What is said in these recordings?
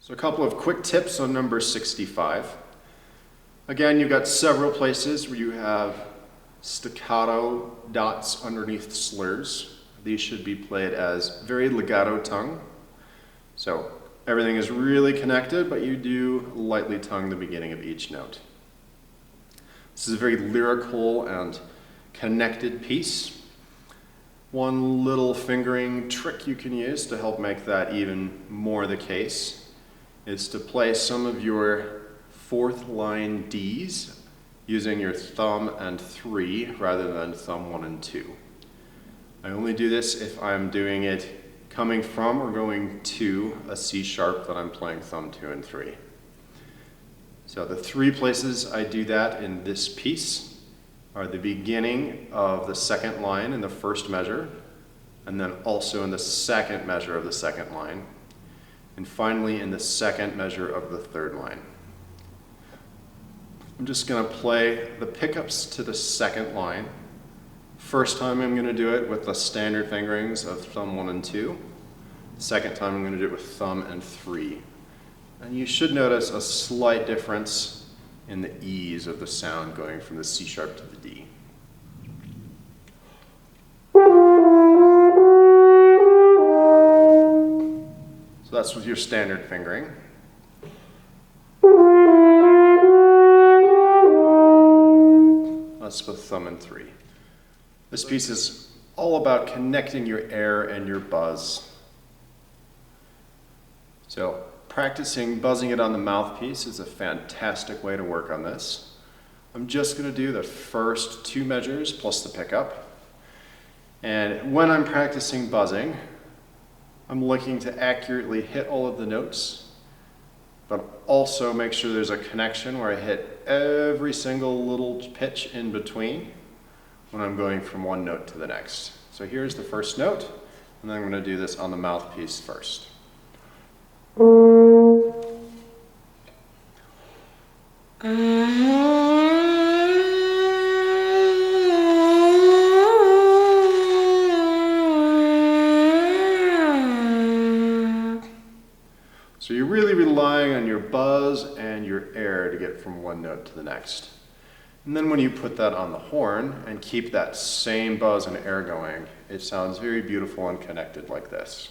So a couple of quick tips on number 65. Again, you've got several places where you have staccato dots underneath slurs. These should be played as very legato tongue. So everything is really connected, but you do lightly tongue the beginning of each note. This is a very lyrical and connected piece. One little fingering trick you can use to help make that even more the case is to play some of your fourth line Ds using your thumb and 3 rather than thumb 1 and 2. I only do this if I'm doing it coming from or going to a C sharp that I'm playing thumb 2 and 3. So the 3 places I do that in this piece are the beginning of the second line in the first measure, and then also in the second measure of the second line, and finally in the second measure of the third line. I'm just going to play the pickups to the second line. First time I'm going to do it with the standard fingerings of thumb 1 and 2. Second time I'm going to do it with thumb and 3. And you should notice a slight difference in the ease of the sound going from the C sharp to the D. So that's with your standard fingering. That's with thumb and 3. This piece is all about connecting your air and your buzz. So practicing buzzing it on the mouthpiece is a fantastic way to work on this. I'm just going to do the first 2 measures plus the pickup. And when I'm practicing buzzing, I'm looking to accurately hit all of the notes, but also make sure there's a connection where I hit every single little pitch in between when I'm going from one note to the next. So here's the first note, and then I'm going to do this on the mouthpiece first. So you're really relying on your buzz and your air to get from one note to the next. And then when you put that on the horn and keep that same buzz and air going, it sounds very beautiful and connected like this.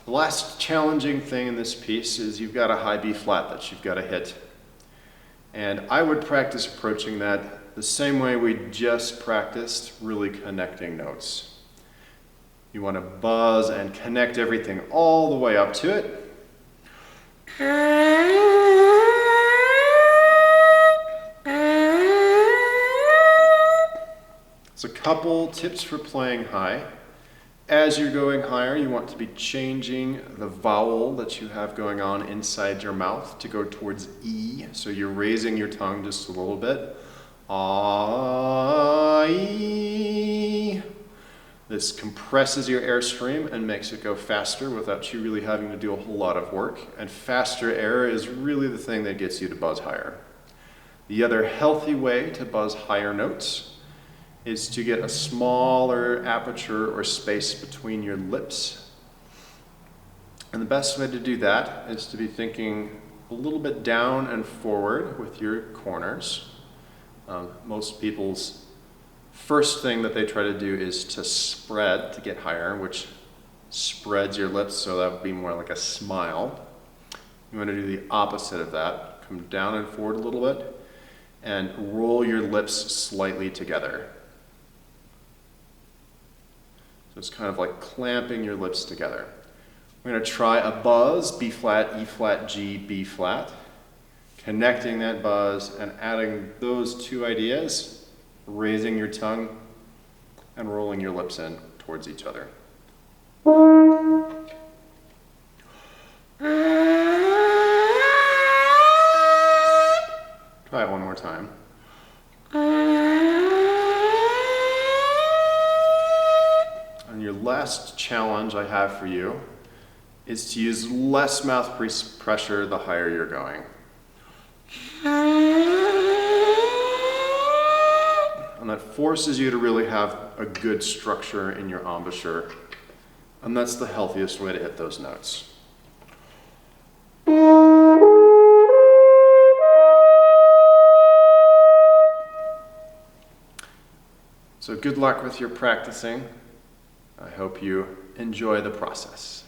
The last challenging thing in this piece is you've got a high B flat that you've got to hit. And I would practice approaching that the same way we just practiced really connecting notes. You want to buzz and connect everything all the way up to it. So a couple tips for playing high. As you're going higher, you want to be changing the vowel that you have going on inside your mouth to go towards E. So you're raising your tongue just a little bit. Ah, E. This compresses your airstream and makes it go faster without you really having to do a whole lot of work. And faster air is really the thing that gets you to buzz higher. The other healthy way to buzz higher notes is to get a smaller aperture or space between your lips. And the best way to do that is to be thinking a little bit down and forward with your corners. Most people's first thing that they try to do is to spread to get higher, which spreads your lips, so that would be more like a smile. You want to do the opposite of that. Come down and forward a little bit and roll your lips slightly together. So it's kind of like clamping your lips together. We're going to try a buzz, B flat, E flat, G, B flat. Connecting that buzz and adding those 2 ideas, raising your tongue and rolling your lips in towards each other. Try it one more time. And your last challenge I have for you is to use less mouth pressure the higher you're going. And that forces you to really have a good structure in your embouchure. And that's the healthiest way to hit those notes. So good luck with your practicing. I hope you enjoy the process.